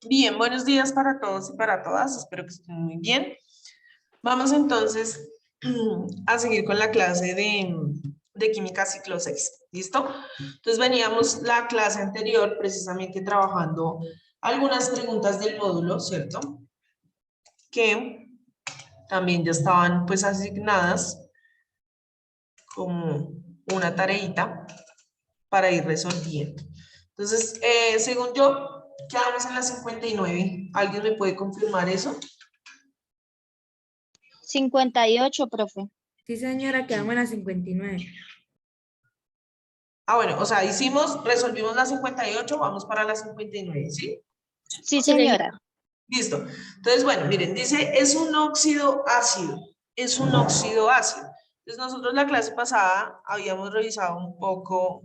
Bien, buenos días para todos y para todas. Espero que estén muy bien. Vamos entonces a seguir con la clase de química ciclo 6. ¿Listo? Entonces veníamos la clase anterior precisamente trabajando algunas preguntas del módulo, ¿cierto? Que también ya estaban pues asignadas como una tareita para ir resolviendo. Entonces, según yo, quedamos en la 59. ¿Alguien me puede confirmar eso? 58, profe. Sí, señora, quedamos en la 59. Ah, bueno, o sea, resolvimos la 58, vamos para la 59, ¿sí? Sí, señora. Listo. Entonces, bueno, miren, dice, es un óxido ácido, es un óxido ácido. Entonces, nosotros la clase pasada habíamos revisado un poco,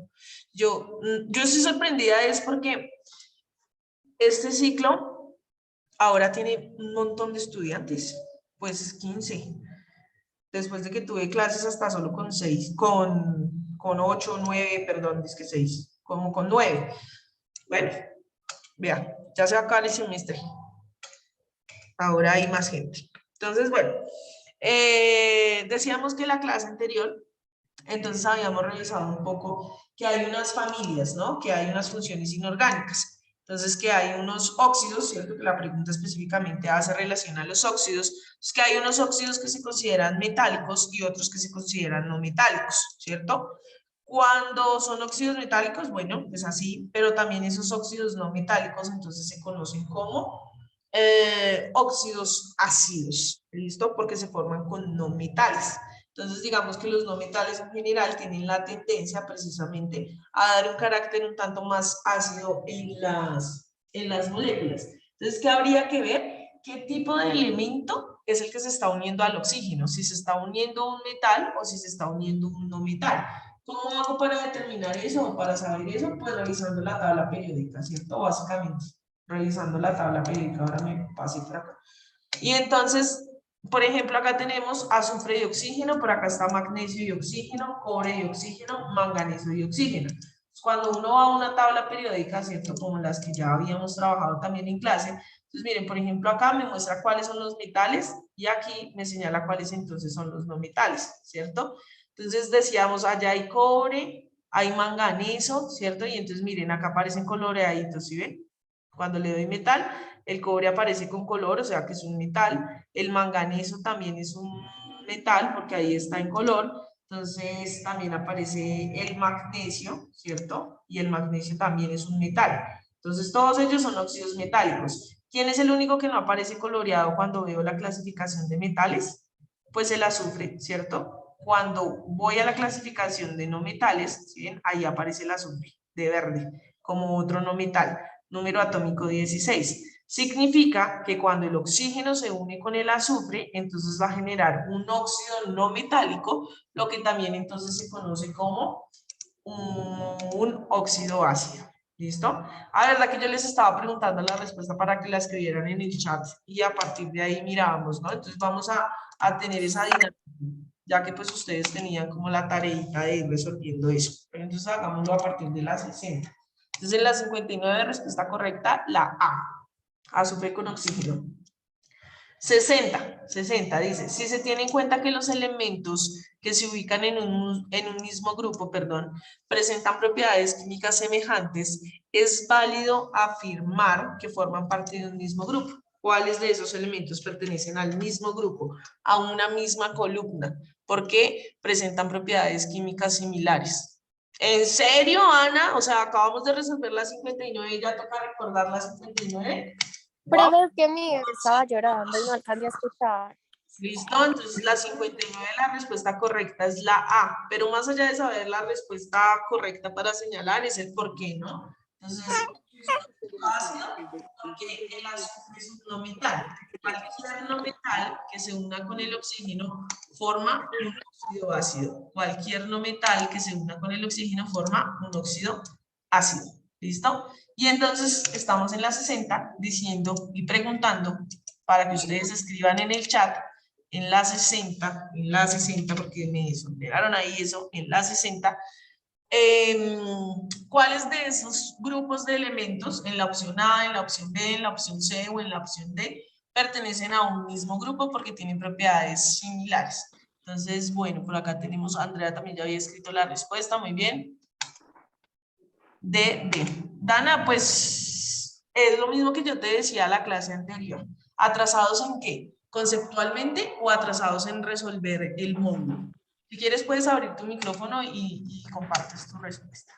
yo estoy sorprendida es porque este ciclo ahora tiene un montón de estudiantes, pues 15. Después de que tuve clases hasta solo con 6, con 8, 9, perdón, es que 6, como con 9. Bueno, vea, ya se acaba el semestre. Ahora hay más gente. Entonces, bueno, decíamos que la clase anterior, entonces habíamos revisado un poco que hay unas familias, ¿no? Que hay unas funciones inorgánicas. Entonces, que hay unos óxidos, ¿cierto? Que la pregunta específicamente hace relación a los óxidos. Es que hay unos óxidos que se consideran metálicos y otros que se consideran no metálicos, ¿cierto? Cuando son óxidos metálicos, bueno, es así, pero también esos óxidos no metálicos, entonces se conocen como óxidos ácidos, ¿listo? Porque se forman con no metales. Entonces, digamos que los no metales en general tienen la tendencia precisamente a dar un carácter un tanto más ácido en las moléculas. Entonces, ¿qué habría que ver? ¿Qué tipo de elemento es el que se está uniendo al oxígeno? Si se está uniendo un metal o si se está uniendo un no metal. ¿Cómo hago para determinar eso o para saber eso? Pues revisando la tabla periódica, ¿cierto? Básicamente, revisando la tabla periódica. Ahora me pasé por acá. Y entonces, por ejemplo, acá tenemos azufre y oxígeno, por acá está magnesio y oxígeno, cobre y oxígeno, manganeso y oxígeno. Cuando uno va a una tabla periódica, ¿cierto? Como las que ya habíamos trabajado también en clase, entonces miren, por ejemplo, acá me muestra cuáles son los metales y aquí me señala cuáles entonces son los no metales, ¿cierto? Entonces decíamos, allá hay cobre, hay manganeso, ¿cierto? Y entonces miren, acá aparecen coloreaditos, ¿sí ven? Cuando le doy metal, el cobre aparece con color, o sea que es un metal. El manganeso también es un metal porque ahí está en color. Entonces también aparece el magnesio, ¿cierto? Y el magnesio también es un metal. Entonces todos ellos son óxidos metálicos. ¿Quién es el único que no aparece coloreado cuando veo la clasificación de metales? Pues el azufre, ¿cierto? Cuando voy a la clasificación de no metales, ¿sí ven? Ahí aparece el azufre de verde como otro no metal, número atómico 16. Significa que cuando el oxígeno se une con el azufre, entonces va a generar un óxido no metálico, lo que también entonces se conoce como un óxido ácido. ¿Listo? A verdad que yo les estaba preguntando la respuesta para que la escribieran en el chat y a partir de ahí mirábamos, ¿no? Entonces vamos a tener esa dinámica, ya que pues ustedes tenían como la tareita de ir resolviendo eso. Pero entonces hagámoslo a partir de la 60. Entonces en la 59 respuesta correcta, la A, azufre con oxígeno. 60 dice, si se tiene en cuenta que los elementos que se ubican en un mismo grupo, perdón, presentan propiedades químicas semejantes, es válido afirmar que forman parte de un mismo grupo. ¿Cuáles de esos elementos pertenecen al mismo grupo, a una misma columna? Porque presentan propiedades químicas similares. ¿En serio, Ana? O sea, acabamos de resolver la 59 y ya toca recordar la 59. Pero Wow. es que mi bebé estaba llorando y no alcancé a escuchar. Listo, entonces la 59, la respuesta correcta es la A, pero más allá de saber la respuesta correcta para señalar es el por qué, ¿no? Entonces, ácido, porque el azufre es un no metal. Cualquier no metal que se una con el oxígeno forma un óxido ácido. Cualquier no metal que se una con el oxígeno forma un óxido ácido. ¿Listo? Y entonces estamos en la 60 diciendo y preguntando para que ustedes escriban en el chat en la 60, porque me superaron ahí eso, en la 60, ¿Cuáles de esos grupos de elementos, en la opción A, en la opción B, en la opción C o en la opción D, pertenecen a un mismo grupo porque tienen propiedades similares? Entonces, bueno, por acá tenemos, Andrea también ya había escrito la respuesta, muy bien. D. Dana, pues es lo mismo que yo te decía en la clase anterior. ¿Atrasados en qué? ¿Conceptualmente o atrasados en resolver el módulo? Si quieres puedes abrir tu micrófono y compartes tu respuesta.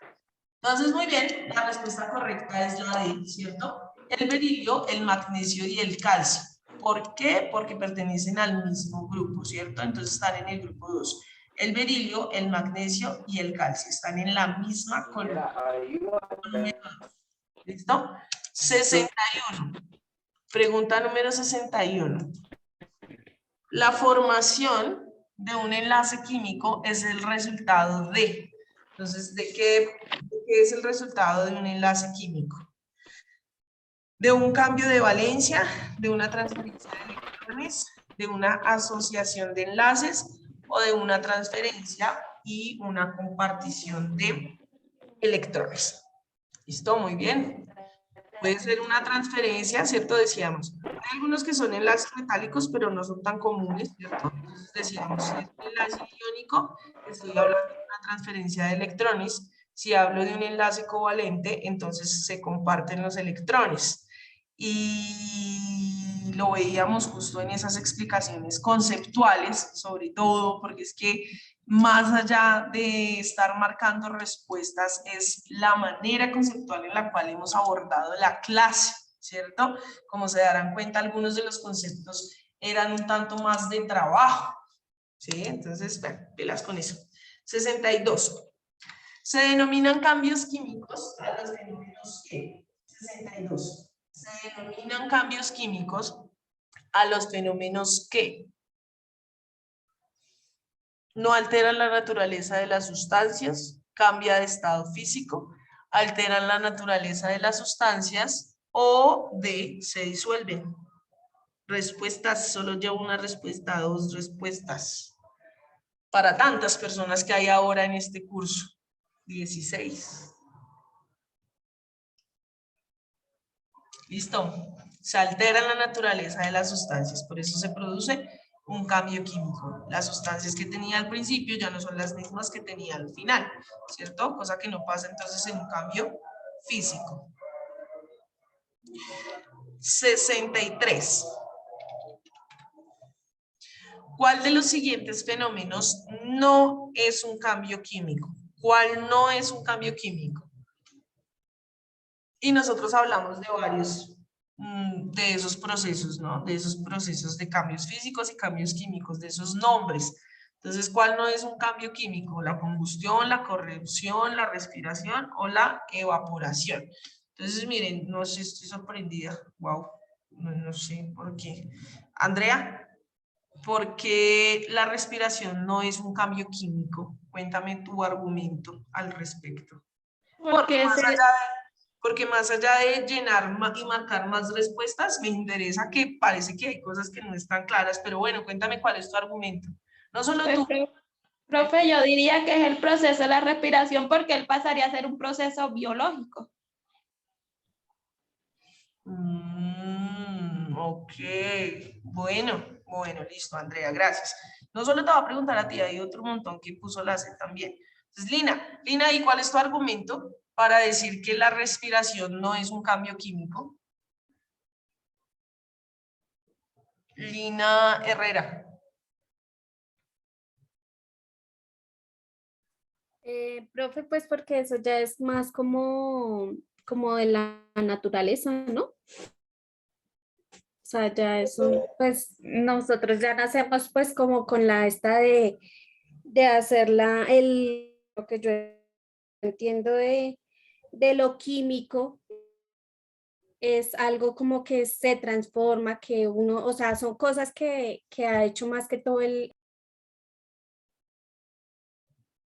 Entonces, muy bien, la respuesta correcta es la D, ¿cierto? El berilio, el magnesio y el calcio. ¿Por qué? Porque pertenecen al mismo grupo, ¿cierto? Entonces están en el grupo 2. El berilio, el magnesio y el calcio están en la misma columna. ¿Listo? 61. Pregunta número 61. La formación de un enlace químico es el resultado de. Entonces, ¿de qué es el resultado de un enlace químico? De un cambio de valencia, de una transferencia de electrones, de una asociación de enlaces o de una transferencia y una compartición de electrones. ¿Listo? Muy bien. Puede ser una transferencia, ¿cierto? Decíamos, hay algunos que son enlaces metálicos, pero no son tan comunes, ¿cierto? Entonces decíamos, si es un enlace iónico, estoy hablando de una transferencia de electrones. Si hablo de un enlace covalente, entonces se comparten los electrones. Y lo veíamos justo en esas explicaciones conceptuales, sobre todo, porque es que más allá de estar marcando respuestas, es la manera conceptual en la cual hemos abordado la clase, ¿cierto? Como se darán cuenta, algunos de los conceptos eran un tanto más de trabajo, ¿sí? Entonces, bueno, velas con eso. 62. Se denominan cambios químicos a los fenómenos que... 62. Se denominan cambios químicos a los fenómenos que no alteran la naturaleza de las sustancias, cambia de estado físico, alteran la naturaleza de las sustancias o D, se disuelven. Respuestas, solo llevo una respuesta, 2 respuestas. Para tantas personas que hay ahora en este curso. 16. Listo. Se altera la naturaleza de las sustancias, por eso se produce un cambio químico. Las sustancias que tenía al principio ya no son las mismas que tenía al final, ¿cierto? Cosa que no pasa entonces en un cambio físico. 63. ¿Cuál de los siguientes fenómenos no es un cambio químico? ¿Cuál no es un cambio químico? Y nosotros hablamos de varios de esos procesos, ¿no? De esos procesos de cambios físicos y cambios químicos, de esos nombres. Entonces, ¿cuál no es un cambio químico? La combustión, la corrosión, la respiración o la evaporación. Entonces, miren, no sé, estoy sorprendida. Wow, no sé por qué. Andrea, ¿por qué la respiración no es un cambio químico? Cuéntame tu argumento al respecto. Porque más allá de llenar y marcar más respuestas, me interesa que parece que hay cosas que no están claras, pero bueno, cuéntame cuál es tu argumento. No solo tú. Profe, yo diría que es el proceso de la respiración porque él pasaría a ser un proceso biológico. Ok, bueno, listo, Andrea, gracias. No solo te voy a preguntar a ti, hay otro montón que puso la C también. Entonces, Lina, ¿y cuál es tu argumento para decir que la respiración no es un cambio químico? Lina Herrera. Profe, pues porque eso ya es más como de la naturaleza, ¿no? O sea, ya eso, pues nosotros ya nacemos pues como con la esta de hacerla, lo que yo entiendo de lo químico es algo como que se transforma, que uno, o sea, son cosas que ha hecho más que todo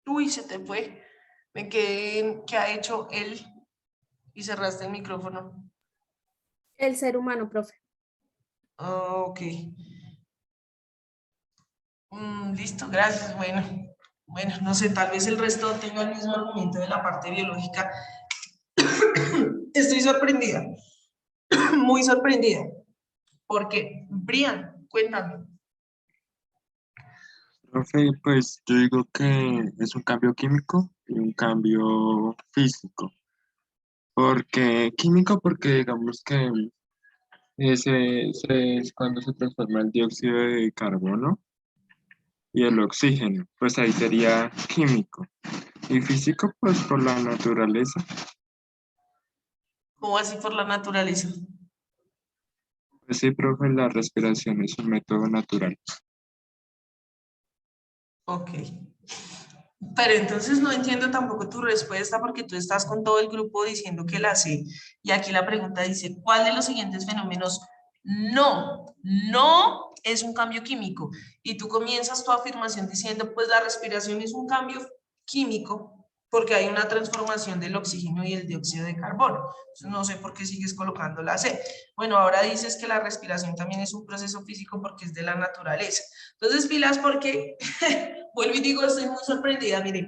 Uy, se te fue. Me quedé, ¿qué ha hecho él? Y cerraste el micrófono. el ser humano, profe. Ok. Listo, gracias. Bueno, Bueno, no sé, tal vez el resto tenga el mismo argumento de la parte biológica. Estoy sorprendida, muy sorprendida, porque, Brian, cuéntame. Profe, pues yo digo que es un cambio químico y un cambio físico. Porque químico, porque digamos que es cuando se transforma el dióxido de carbono y el oxígeno, pues ahí sería químico. Y físico, pues por la naturaleza. ¿Cómo así por la naturaleza? Pues sí, profe, la respiración es un método natural. Ok. Pero entonces no entiendo tampoco tu respuesta porque tú estás con todo el grupo diciendo que la sé. Y aquí la pregunta dice, ¿cuál de los siguientes fenómenos no es un cambio químico? Y tú comienzas tu afirmación diciendo, pues la respiración es un cambio químico porque hay una transformación del oxígeno y el dióxido de carbono. Entonces, no sé por qué sigues colocando la C. Bueno, ahora dices que la respiración también es un proceso físico porque es de la naturaleza. Entonces, pilas porque... Vuelvo y digo, estoy muy sorprendida, miren,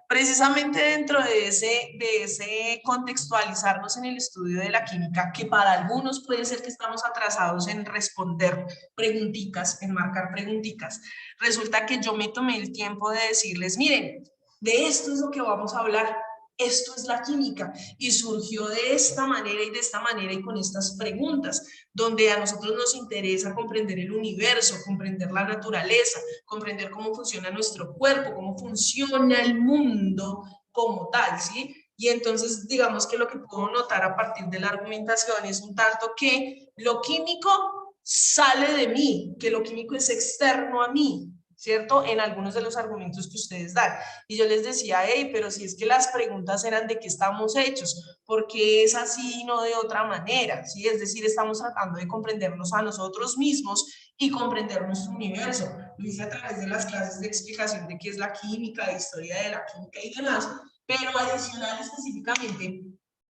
precisamente dentro de ese contextualizarnos en el estudio de la química, que para algunos puede ser que estamos atrasados en responder preguntitas, en marcar preguntitas, resulta que yo me tomé el tiempo de decirles, miren, de esto es lo que vamos a hablar, esto es la química, y surgió de esta manera y de esta manera y con estas preguntas, donde a nosotros nos interesa comprender el universo, comprender la naturaleza, comprender cómo funciona nuestro cuerpo, cómo funciona el mundo como tal, ¿sí? Y entonces, digamos que lo que puedo notar a partir de la argumentación es un tanto que lo químico sale de mí, que lo químico es externo a mí, ¿cierto? En algunos de los argumentos que ustedes dan. Y yo les decía, hey, pero si es que las preguntas eran de qué estamos hechos, porque es así y no de otra manera, ¿sí? Es decir, estamos tratando de comprendernos a nosotros mismos y comprender nuestro universo. Lo hice a través de las clases de explicación de qué es la química, de historia de la química y demás, pero adicional específicamente,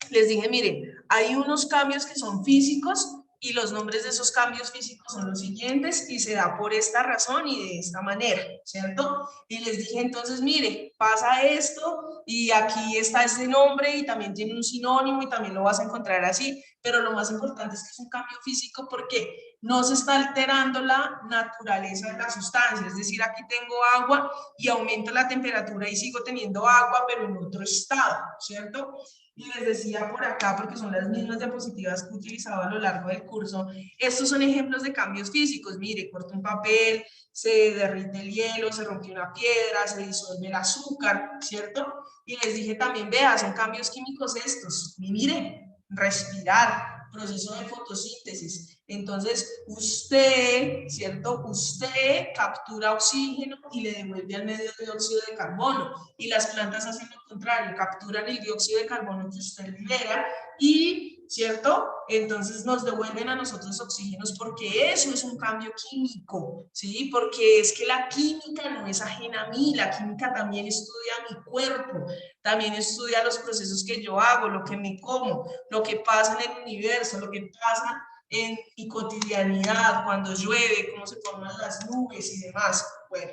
les dije, miren, hay unos cambios que son físicos y los nombres de esos cambios físicos son los siguientes y se da por esta razón y de esta manera, ¿cierto? Y les dije, entonces, mire, pasa esto y aquí está este nombre y también tiene un sinónimo y también lo vas a encontrar así, pero lo más importante es que es un cambio físico porque no se está alterando la naturaleza de la sustancia, es decir, aquí tengo agua y aumento la temperatura y sigo teniendo agua, pero en otro estado, ¿cierto? Y les decía por acá, porque son las mismas diapositivas que he utilizado a lo largo del curso, estos son ejemplos de cambios físicos. Mire, corto un papel, se derrite el hielo, se rompe una piedra, se disuelve el azúcar, ¿cierto? Y les dije también, vea, son cambios químicos estos. Y mire, respirar, proceso de fotosíntesis. Entonces, usted, ¿cierto? Usted captura oxígeno y le devuelve al medio dióxido de carbono. Y las plantas hacen lo contrario, capturan el dióxido de carbono que usted libera y, ¿cierto? Entonces nos devuelven a nosotros oxígenos porque eso es un cambio químico, ¿sí? Porque es que la química no es ajena a mí, la química también estudia mi cuerpo, también estudia los procesos que yo hago, lo que me como, lo que pasa en el universo, lo que pasa en mi cotidianidad, cuando llueve, cómo se forman las nubes y demás. Bueno,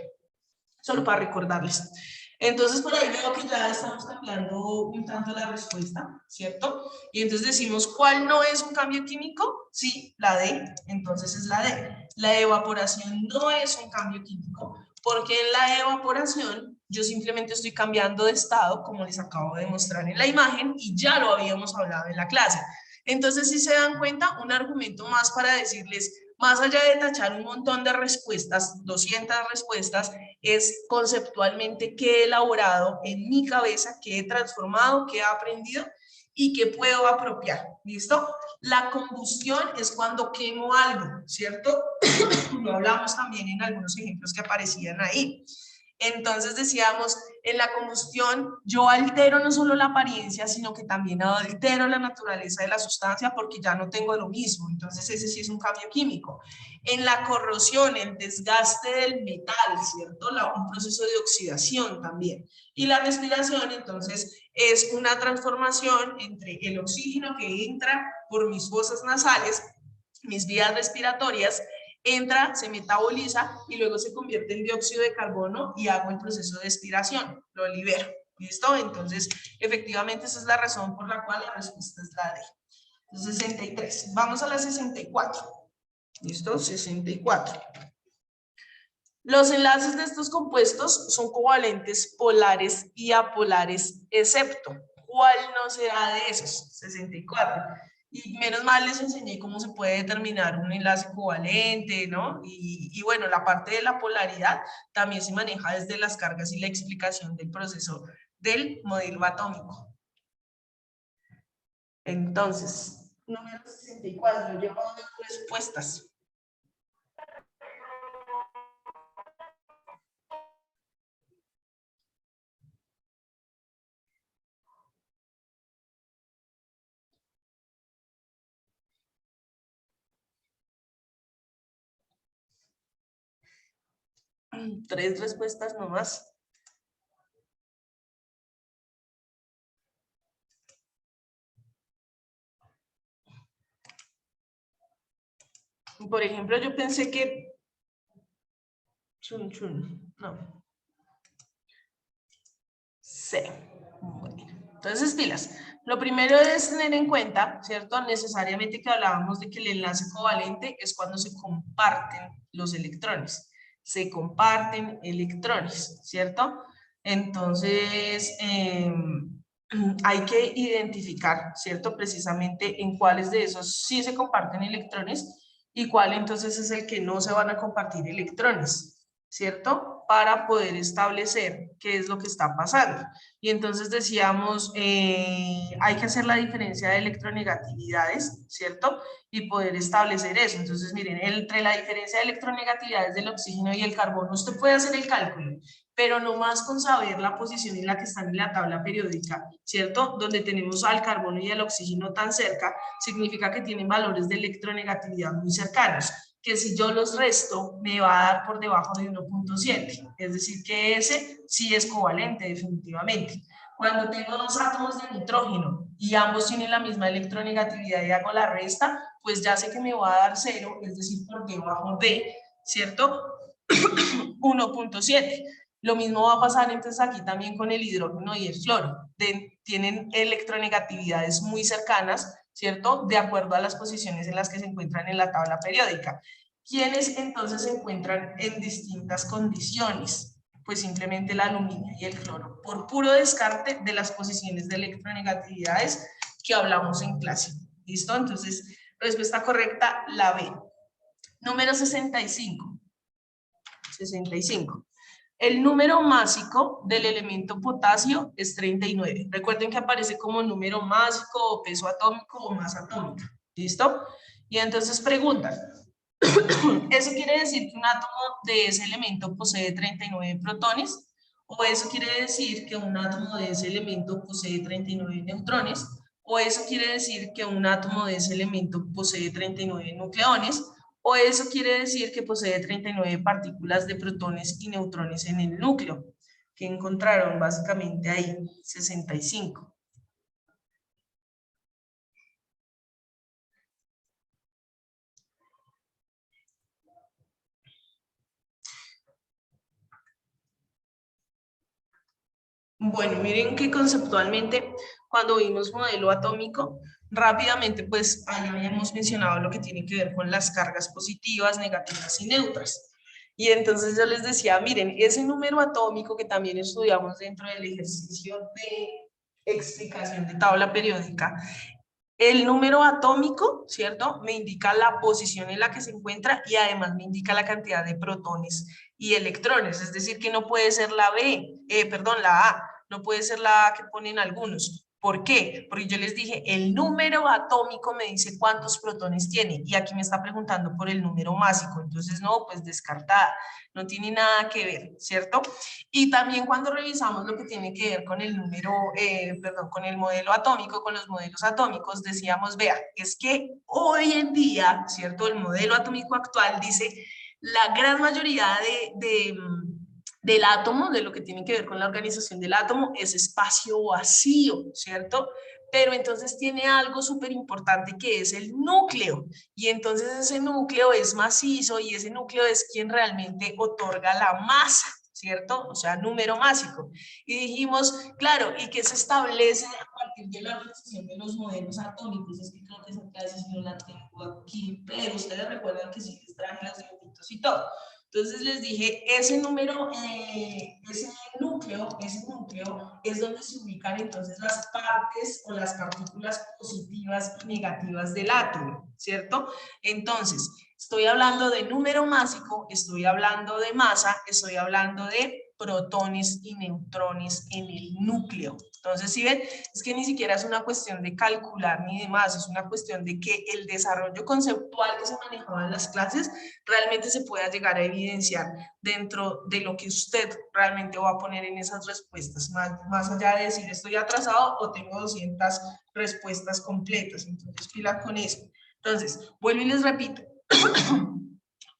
solo para recordarles. Entonces, por ahí veo que ya estamos cambiando un tanto la respuesta, ¿cierto? Y entonces decimos, ¿cuál no es un cambio químico? Sí, la D, entonces es la D. La evaporación no es un cambio químico, porque en la evaporación yo simplemente estoy cambiando de estado, como les acabo de mostrar en la imagen, y ya lo habíamos hablado en la clase. Entonces, si se dan cuenta, un argumento más para decirles, más allá de tachar un montón de respuestas, 200 respuestas, es conceptualmente qué he elaborado en mi cabeza, qué he transformado, qué he aprendido y qué puedo apropiar. ¿Listo? La combustión es cuando quemo algo, ¿cierto? Lo hablamos también en algunos ejemplos que aparecían ahí. Entonces decíamos, en la combustión yo altero no solo la apariencia, sino que también altero la naturaleza de la sustancia porque ya no tengo lo mismo. Entonces ese sí es un cambio químico. En la corrosión, el desgaste del metal, ¿cierto? Un proceso de oxidación también. Y la respiración, entonces, es una transformación entre el oxígeno que entra por mis fosas nasales, mis vías respiratorias, entra, se metaboliza y luego se convierte en dióxido de carbono y hago el proceso de expiración, lo libero. ¿Listo? Entonces, efectivamente, esa es la razón por la cual la respuesta es la D. 63. Vamos a la 64. ¿Listo? 64. Los enlaces de estos compuestos son covalentes polares y apolares, excepto. ¿Cuál no será de esos? 64. Y menos mal les enseñé cómo se puede determinar un enlace covalente, ¿no? Y bueno, la parte de la polaridad también se maneja desde las cargas y la explicación del proceso del modelo atómico. Entonces, número 64, lleva unas respuestas. Tres respuestas nomás. Por ejemplo, yo pensé que... no. Sí. Bueno, entonces, pilas. Lo primero es tener en cuenta, ¿cierto? Necesariamente que hablábamos de que el enlace covalente es cuando se comparten los electrones. Se comparten electrones, ¿cierto? Entonces, hay que identificar, ¿cierto? Precisamente en cuáles de esos sí se comparten electrones y cuál entonces es el que no se van a compartir electrones, ¿cierto? Para poder establecer qué es lo que está pasando. Y entonces decíamos, hay que hacer la diferencia de electronegatividades, ¿cierto? Y poder establecer eso. Entonces, miren, entre la diferencia de electronegatividades del oxígeno y el carbono, usted puede hacer el cálculo, pero no más con saber la posición en la que están en la tabla periódica, ¿cierto? Donde tenemos al carbono y al oxígeno tan cerca, significa que tienen valores de electronegatividad muy cercanos, que si yo los resto me va a dar por debajo de 1.7, es decir que ese sí es covalente definitivamente. Cuando tengo dos átomos de nitrógeno y ambos tienen la misma electronegatividad y hago la resta, pues ya sé que me va a dar 0, es decir por debajo de, ¿cierto? 1.7. Lo mismo va a pasar entonces aquí también con el hidrógeno y el floro. Tienen electronegatividades muy cercanas, ¿cierto? De acuerdo a las posiciones en las que se encuentran en la tabla periódica. ¿Quiénes entonces se encuentran en distintas condiciones? Pues simplemente el aluminio y el cloro, por puro descarte de las posiciones de electronegatividades que hablamos en clase. ¿Listo? Entonces, respuesta correcta, la B. Número 65. 65. El número másico del elemento potasio es 39. Recuerden que aparece como número másico o peso atómico o masa atómica. ¿Listo? Y entonces preguntan, ¿eso quiere decir que un átomo de ese elemento posee 39 protones? ¿O eso quiere decir que un átomo de ese elemento posee 39 neutrones? ¿O eso quiere decir que un átomo de ese elemento posee 39 nucleones? ¿O eso quiere decir que posee 39 partículas de protones y neutrones en el núcleo? Que encontraron básicamente ahí, 65. Bueno, miren que conceptualmente, cuando vimos modelo atómico, rápidamente pues ahí habíamos mencionado lo que tiene que ver con las cargas positivas, negativas y neutras. Y entonces yo les decía, miren, ese número atómico que también estudiamos dentro del ejercicio de explicación de tabla periódica, el número atómico, ¿cierto? Me indica la posición en la que se encuentra y además me indica la cantidad de protones y electrones, es decir, que no puede ser la la A, no puede ser la A que ponen algunos. ¿Por qué? Porque yo les dije, el número atómico me dice cuántos protones tiene y aquí me está preguntando por el número másico, entonces no, pues descartada, no tiene nada que ver, ¿cierto? Y también cuando revisamos lo que tiene que ver con el número, con el modelo atómico, con los modelos atómicos, decíamos, vea, es que hoy en día, ¿cierto? El modelo atómico actual dice, la gran mayoría del átomo, de lo que tiene que ver con la organización del átomo, es espacio vacío, ¿cierto? pero entonces tiene algo súper importante que es el núcleo, y entonces ese núcleo es macizo y ese núcleo es quien realmente otorga la masa, ¿cierto? O sea, número másico. Y dijimos, claro, ¿y qué se establece a partir de la organización de los modelos atómicos? Es que creo que esa clase si no la tengo aquí, pero ustedes recuerdan que sí les traje los dibujitos y todo. Entonces les dije, ese número, ese núcleo es donde se ubican entonces las partes o las partículas positivas y negativas del átomo, ¿cierto? Entonces, estoy hablando de número másico, estoy hablando de masa, estoy hablando de protones y neutrones en el núcleo. Entonces, ¿sí ven? Es que ni siquiera es una cuestión de calcular ni demás, es una cuestión de que el desarrollo conceptual que se manejaba en las clases realmente se pueda llegar a evidenciar dentro de lo que usted realmente va a poner en esas respuestas, más allá de decir estoy atrasado o tengo 200 respuestas completas. Entonces, pila con eso. Entonces, vuelvo y les repito.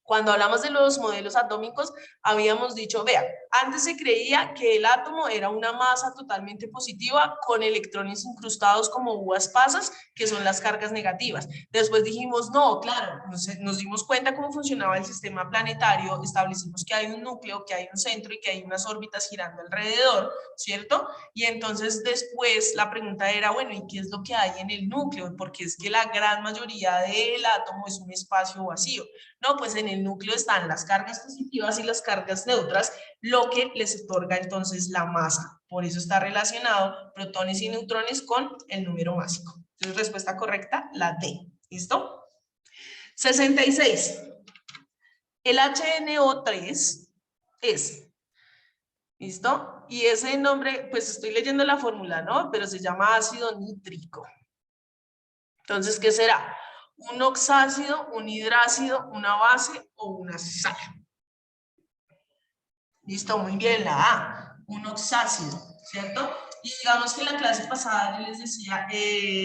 Cuando hablamos de los modelos atómicos, habíamos dicho, vea, antes se creía que el átomo era una masa totalmente positiva con electrones incrustados como uvas pasas, que son las cargas negativas. Después dijimos, no, claro, nos dimos cuenta cómo funcionaba el sistema planetario, establecimos que hay un núcleo, que hay un centro y que hay unas órbitas girando alrededor, ¿cierto? Y entonces después la pregunta era, bueno, ¿y qué es lo que hay en el núcleo? Porque es que la gran mayoría del átomo es un espacio vacío. No, pues en el núcleo están las cargas positivas y las cargas neutras, lo que les otorga entonces la masa. Por eso está relacionado protones y neutrones con el número másico. Entonces, respuesta correcta, la D. ¿Listo? 66. El HNO3 es, ¿listo? Y ese nombre, pues estoy leyendo la fórmula, ¿no? Pero se llama ácido nítrico. Entonces, ¿qué será? Un oxácido, un hidrácido, una base o una sal. Listo, muy bien, la A, un oxácido, ¿cierto? Y digamos que en la clase pasada yo les decía,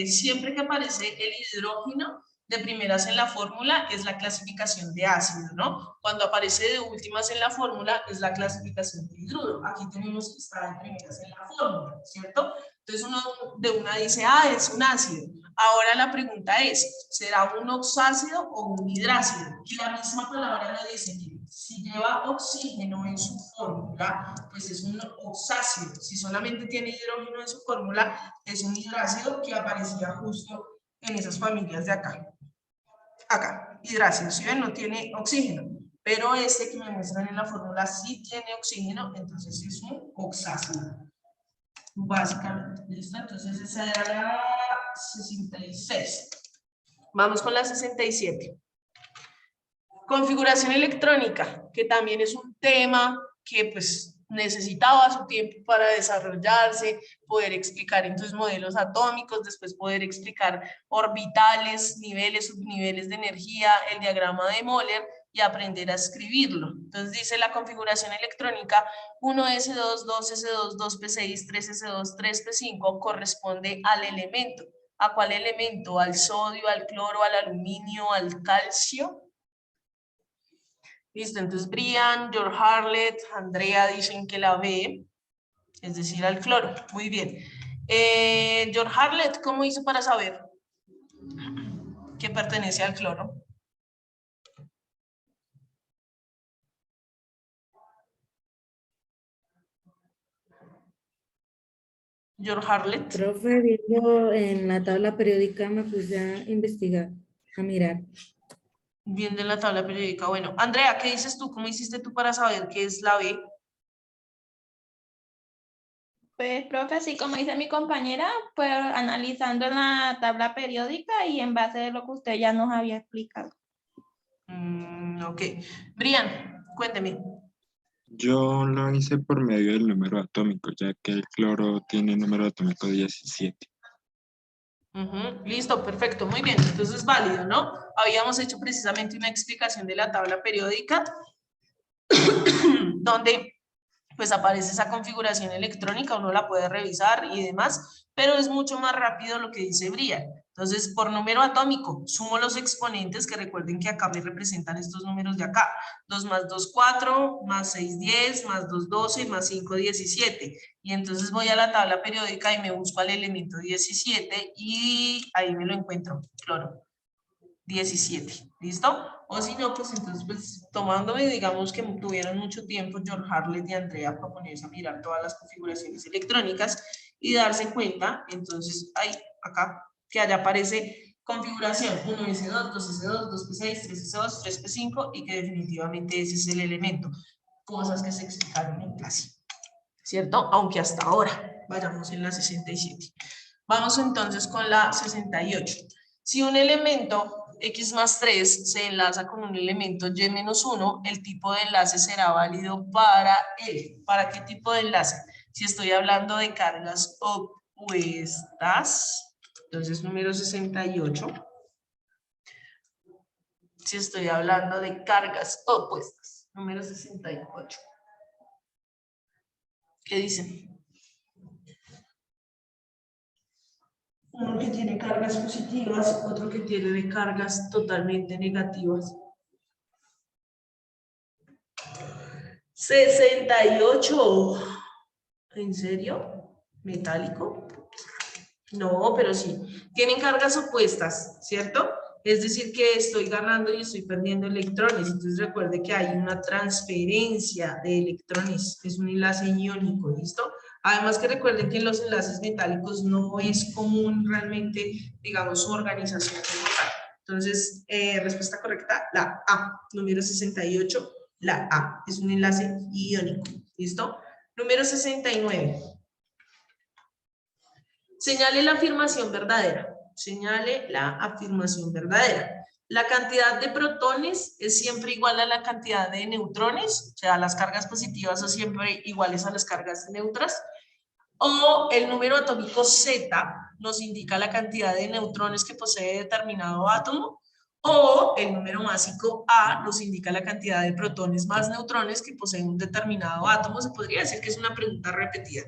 siempre que aparece el hidrógeno, de primeras en la fórmula es la clasificación de ácido, ¿no? Cuando aparece de últimas en la fórmula es la clasificación de hidruro. Aquí tenemos que estar de primeras en la fórmula, ¿cierto? Entonces uno de una dice, ah, es un ácido. Ahora la pregunta es, ¿será un oxácido o un hidrácido? Y la misma palabra lo dice, si lleva oxígeno en su fórmula, pues es un oxácido. Si solamente tiene hidrógeno en su fórmula, es un hidrácido que aparecía justo en esas familias de acá. Acá, hidrácido, ¿sí ven? No tiene oxígeno. Pero este que me muestran en la fórmula sí tiene oxígeno, entonces es un oxácido. Básicamente, ¿listo? Entonces esa era la 66. Vamos con la 67. Configuración electrónica, que también es un tema que pues necesitaba su tiempo para desarrollarse, poder explicar entonces modelos atómicos, después poder explicar orbitales, niveles, subniveles de energía, el diagrama de Moller y aprender a escribirlo. Entonces dice la configuración electrónica 1s2, 2s2, 2p6, 3s2, 3p5 corresponde al elemento. ¿A cuál elemento? ¿Al sodio, al cloro, al aluminio, al calcio? Listo, entonces Brian, George Harlet, Andrea dicen que la B, es decir, al cloro. Muy bien. George Harlet, ¿cómo hizo para saber que pertenece al cloro? George Harlet. Profe, viendo en la tabla periódica me puse a investigar, a mirar. Viendo en la tabla periódica. Bueno, Andrea, ¿qué dices tú? ¿Cómo hiciste tú para saber qué es la B? Pues, profe, así como dice mi compañera, pues analizando en la tabla periódica y en base de lo que usted ya nos había explicado. Ok. Brian, cuénteme. Yo lo hice por medio del número atómico, ya que el cloro tiene número atómico 17. Listo, perfecto, muy bien, entonces es válido, ¿no? Habíamos hecho precisamente una explicación de la tabla periódica donde pues aparece esa configuración electrónica, uno la puede revisar y demás, pero es mucho más rápido lo que dice Brian. Entonces, por número atómico, sumo los exponentes, que recuerden que acá me representan estos números de acá. 2 más 2, 4, más 6, 10, más 2, 12, más 5, 17. Y entonces voy a la tabla periódica y me busco al elemento 17 y ahí me lo encuentro, cloro. 17, ¿listo? O si no, pues entonces, pues tomándome, digamos que tuvieron mucho tiempo George Harlet y Andrea para ponerse a mirar todas las configuraciones electrónicas y darse cuenta, entonces, ahí, acá, que allá aparece configuración 1S2, 2S2, 2P6, 3S2, 3P5 y que definitivamente ese es el elemento. Cosas que se explicaron en clase, ¿cierto? Aunque hasta ahora vayamos en la 67. Vamos entonces con la 68. Si un elemento X más 3 se enlaza con un elemento Y menos 1, el tipo de enlace será válido para él. ¿Para qué tipo de enlace? Si estoy hablando de cargas opuestas, entonces número 68. Si estoy hablando de cargas opuestas, número 68. ¿Qué dicen? Uno que tiene cargas positivas, otro que tiene cargas totalmente negativas. 68. ¿En serio? ¿Metálico? No, pero sí. Tienen cargas opuestas, ¿cierto? Es decir, que estoy ganando y estoy perdiendo electrones. Entonces recuerde que hay una transferencia de electrones. Es un enlace iónico, ¿listo? Además que recuerden que en los enlaces metálicos no es común realmente, digamos, su organización. Entonces, respuesta correcta, la A, número 68, la A. Es un enlace iónico, ¿listo? Número 69. Señale la afirmación verdadera. Señale la afirmación verdadera. La cantidad de protones es siempre igual a la cantidad de neutrones, o sea, las cargas positivas son siempre iguales a las cargas neutras. O el número atómico Z nos indica la cantidad de neutrones que posee determinado átomo. O el número másico A nos indica la cantidad de protones más neutrones que posee un determinado átomo. Se podría decir que es una pregunta repetida.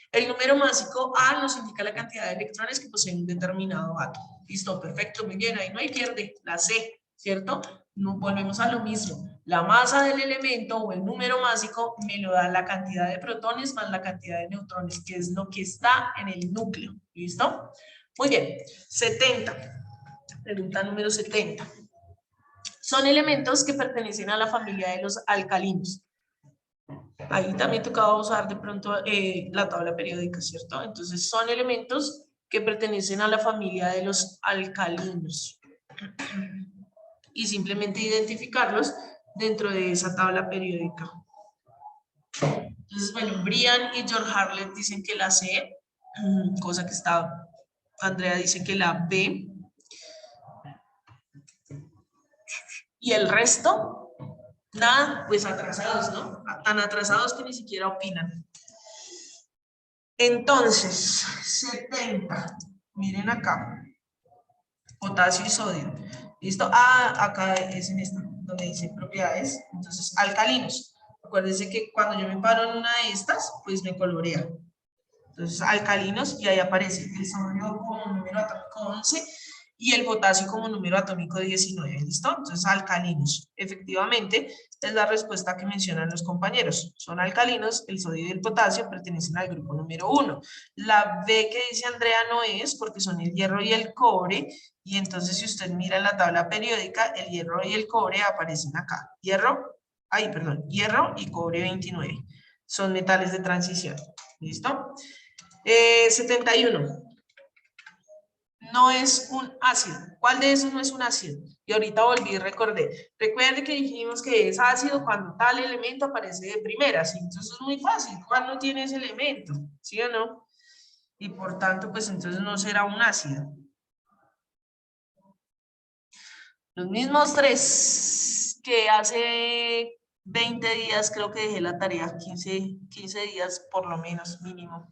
El número másico A nos indica la cantidad de electrones que posee un determinado átomo. Listo, perfecto, muy bien, ahí no hay pierde, la C, ¿cierto? No, volvemos a lo mismo. La masa del elemento o el número másico me lo da la cantidad de protones más la cantidad de neutrones, que es lo que está en el núcleo. ¿Listo? Muy bien, 70. Pregunta número 70. Son elementos que pertenecen a la familia de los alcalinos. Ahí también tocaba usar de pronto la tabla periódica, ¿cierto? Entonces son elementos que pertenecen a la familia de los alcalinos. Y simplemente identificarlos dentro de esa tabla periódica. Entonces, bueno, Brian y George Harlet dicen que la C, cosa que está, Andrea dice que la B. Y el resto, nada, pues atrasados, ¿no? Tan atrasados que ni siquiera opinan. Entonces, 70, miren acá, potasio y sodio. ¿Listo? Ah, acá es en esta, donde dice propiedades. Entonces, alcalinos. Acuérdense que cuando yo me paro en una de estas, pues me colorea. Entonces, alcalinos, y ahí aparece el sodio como número atómico 11 y el potasio como número atómico 19. ¿Listo? Entonces, alcalinos. Efectivamente, es la respuesta que mencionan los compañeros. Son alcalinos, el sodio y el potasio pertenecen al grupo número 1. La B que dice Andrea no es, porque son el hierro y el cobre. Y entonces, si usted mira en la tabla periódica, el hierro y el cobre aparecen acá. Hierro y cobre 29. Son metales de transición. ¿Listo? 71. No es un ácido. ¿Cuál de esos no es un ácido? Y ahorita volví y recordé. Recuerde que dijimos que es ácido cuando tal elemento aparece de primera. ¿Sí? Entonces es muy fácil. ¿Cuál no tiene ese elemento? ¿Sí o no? Y por tanto, pues entonces no será un ácido. Los mismos tres que hace 20 días creo que dejé la tarea, 15 días por lo menos mínimo,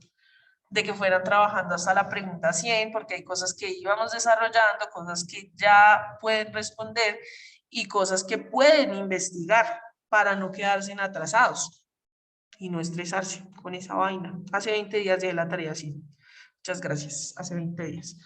de que fueran trabajando hasta la pregunta 100, porque hay cosas que íbamos desarrollando, cosas que ya pueden responder y cosas que pueden investigar para no quedarse atrasados. y no estresarse con esa vaina. Hace 20 días de la tarea, sí. Muchas gracias, hace 20 días.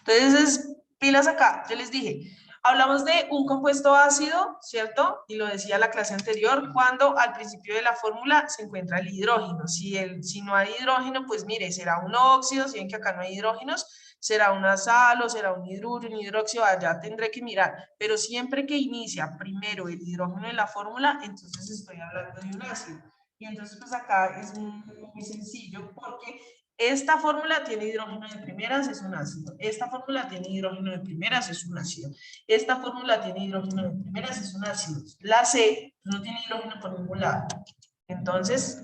Entonces, pilas acá, yo les dije, hablamos de un compuesto ácido, ¿cierto? Y lo decía la clase anterior, cuando al principio de la fórmula se encuentra el hidrógeno. Si no hay hidrógeno, pues mire, será un óxido, si ven que acá no hay hidrógenos, será una sal o será un hidruro, un hidróxido, allá tendré que mirar. Pero siempre que inicia primero el hidrógeno en la fórmula, entonces estoy hablando de un ácido. Y entonces pues acá es muy sencillo porque esta fórmula tiene hidrógeno de primeras, es un ácido. Esta fórmula tiene hidrógeno de primeras, es un ácido. Esta fórmula tiene hidrógeno de primeras, es un ácido. La C no tiene hidrógeno por ningún lado. Entonces,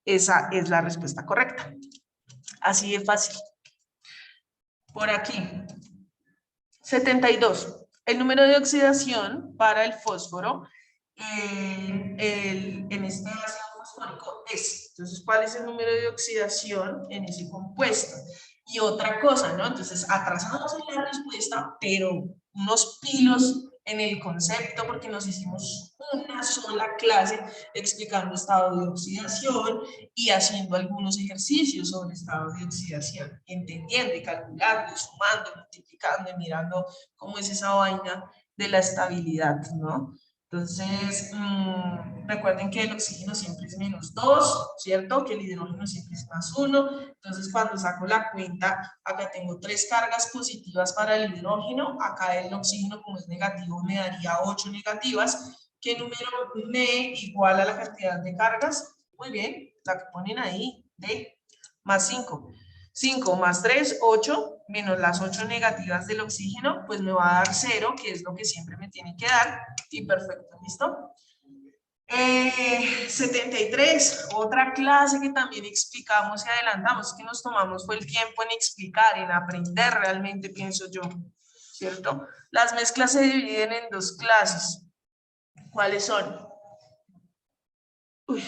esa es la respuesta correcta. Así de fácil. Por aquí. 72. El número de oxidación para el fósforo en este ácido fosfórico es. Entonces, ¿cuál es el número de oxidación en ese compuesto? Y otra cosa, ¿no? Entonces, atrasamos en la respuesta, pero unos pilos en el concepto, porque nos hicimos una sola clase explicando estado de oxidación y haciendo algunos ejercicios sobre estado de oxidación, entendiendo y calculando, y sumando, y multiplicando y mirando cómo es esa vaina de la estabilidad, ¿no? Entonces, recuerden que el oxígeno siempre es -2, ¿cierto? Que el hidrógeno siempre es +1. Entonces, cuando saco la cuenta, acá tengo 3 cargas positivas para el hidrógeno. Acá el oxígeno, como es negativo, me daría 8 negativas. ¿Qué número me iguala a la cantidad de cargas? Muy bien, la que ponen ahí, D, más 5. 5 más 3, 8, menos las 8 negativas del oxígeno, pues me va a dar 0, que es lo que siempre me tiene que dar. Y perfecto, ¿listo? 73, otra clase que también explicamos y adelantamos, que nos tomamos fue el tiempo en explicar, en aprender realmente, pienso yo, ¿cierto? Las mezclas se dividen en 2 clases. ¿Cuáles son? Uy.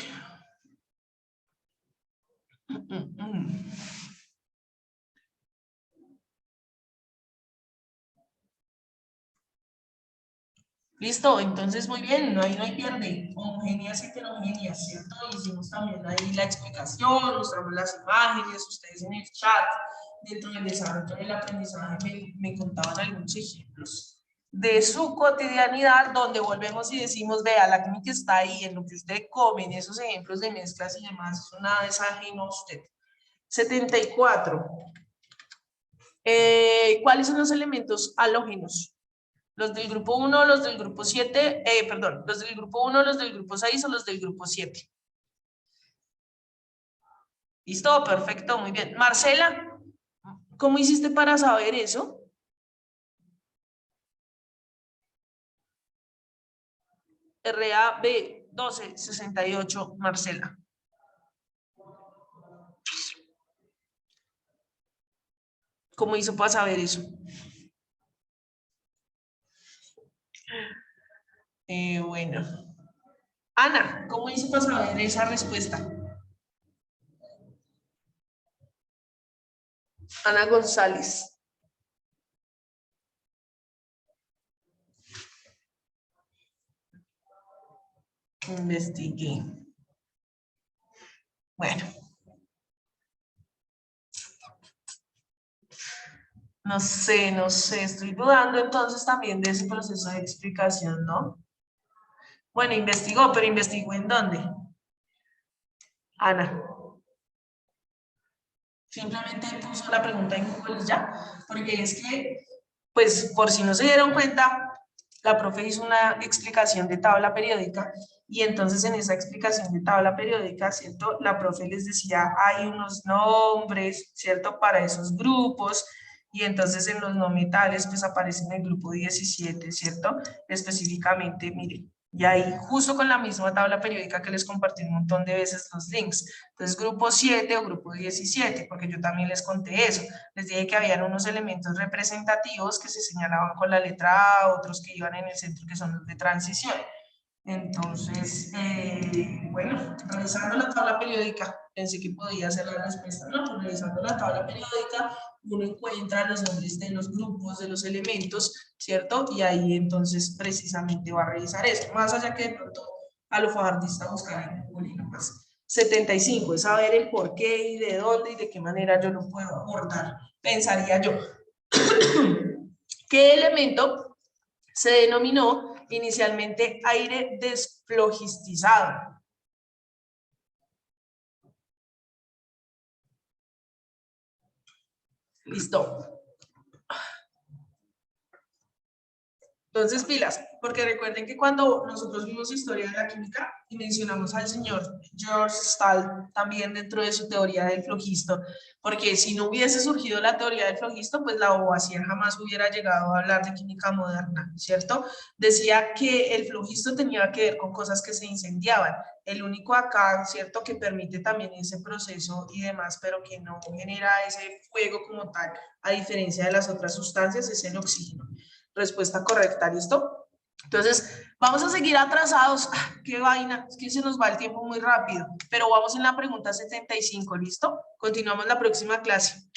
Listo, entonces muy bien, ahí no hay pierde, homogéneas y heterogéneas, ¿cierto? Hicimos también ahí la explicación, mostramos las imágenes, ustedes en el chat, dentro del desarrollo del aprendizaje me contaban algunos ejemplos de su cotidianidad, donde volvemos y decimos, vea, la química está ahí, en lo que usted come, en esos ejemplos de mezclas y demás, eso nada es ajeno a usted. 74. ¿Cuáles son los elementos halógenos? Los del grupo 1, los del grupo 7, perdón, los del grupo 1, los del grupo 6 o los del grupo 7. ¿Listo? Perfecto, muy bien. Marcela, ¿cómo hiciste para saber eso? RAB 1268, Marcela. ¿Cómo hizo para saber eso? Bueno. Ana, ¿cómo hizo para saber esa respuesta? Ana González. Investigué. Bueno. No sé, estoy dudando entonces también de ese proceso de explicación, ¿no? Bueno, investigó, pero ¿investigó en dónde? Ana. Simplemente puso la pregunta en Google ya, porque es que, pues, por si no se dieron cuenta, la profe hizo una explicación de tabla periódica y entonces en esa explicación de tabla periódica, ¿cierto? La profe les decía, hay unos nombres, ¿cierto? Para esos grupos y entonces en los no metales, pues aparece en el grupo 17, ¿cierto? Específicamente, miren. Y ahí, justo con la misma tabla periódica que les compartí un montón de veces los links. Entonces, grupo 7 o grupo 17, porque yo también les conté eso. Les dije que habían unos elementos representativos que se señalaban con la letra A, otros que iban en el centro, que son los de transición. Entonces, bueno, revisando la tabla periódica, pensé que podía ser la respuesta, ¿no? Revisando la tabla periódica, uno encuentra los nombres de los grupos, de los elementos, ¿cierto? Y ahí entonces precisamente va a revisar esto, más allá que de pronto a lo fajardista buscar en Google y no más. 75, es saber el por qué y de dónde y de qué manera yo lo puedo abordar, pensaría yo. ¿Qué elemento se denominó inicialmente aire desflogistizado? Listo. Entonces, pilas, porque recuerden que cuando nosotros vimos historia de la química y mencionamos al señor George Stahl también dentro de su teoría del flogisto, porque si no hubiese surgido la teoría del flogisto, pues la Lavoisier jamás hubiera llegado a hablar de química moderna, ¿cierto? Decía que el flogisto tenía que ver con cosas que se incendiaban. El único acá, ¿cierto?, que permite también ese proceso y demás, pero que no genera ese fuego como tal, a diferencia de las otras sustancias, es el oxígeno. Respuesta correcta, ¿listo? Entonces, vamos a seguir atrasados. ¡Qué vaina! Es que se nos va el tiempo muy rápido. Pero vamos en la pregunta 75, ¿listo? Continuamos la próxima clase.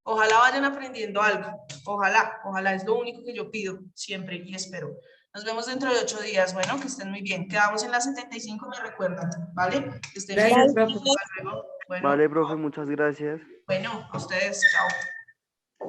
Ojalá vayan aprendiendo algo. Ojalá. Es lo único que yo pido siempre y espero. Nos vemos dentro de 8 días. Bueno, que estén muy bien. Quedamos en la 75, me recuerdan, ¿vale? Que estén Gracias, bien. profe. Hasta luego. Bueno, Vale, profe, muchas gracias. bueno, a ustedes. Chao.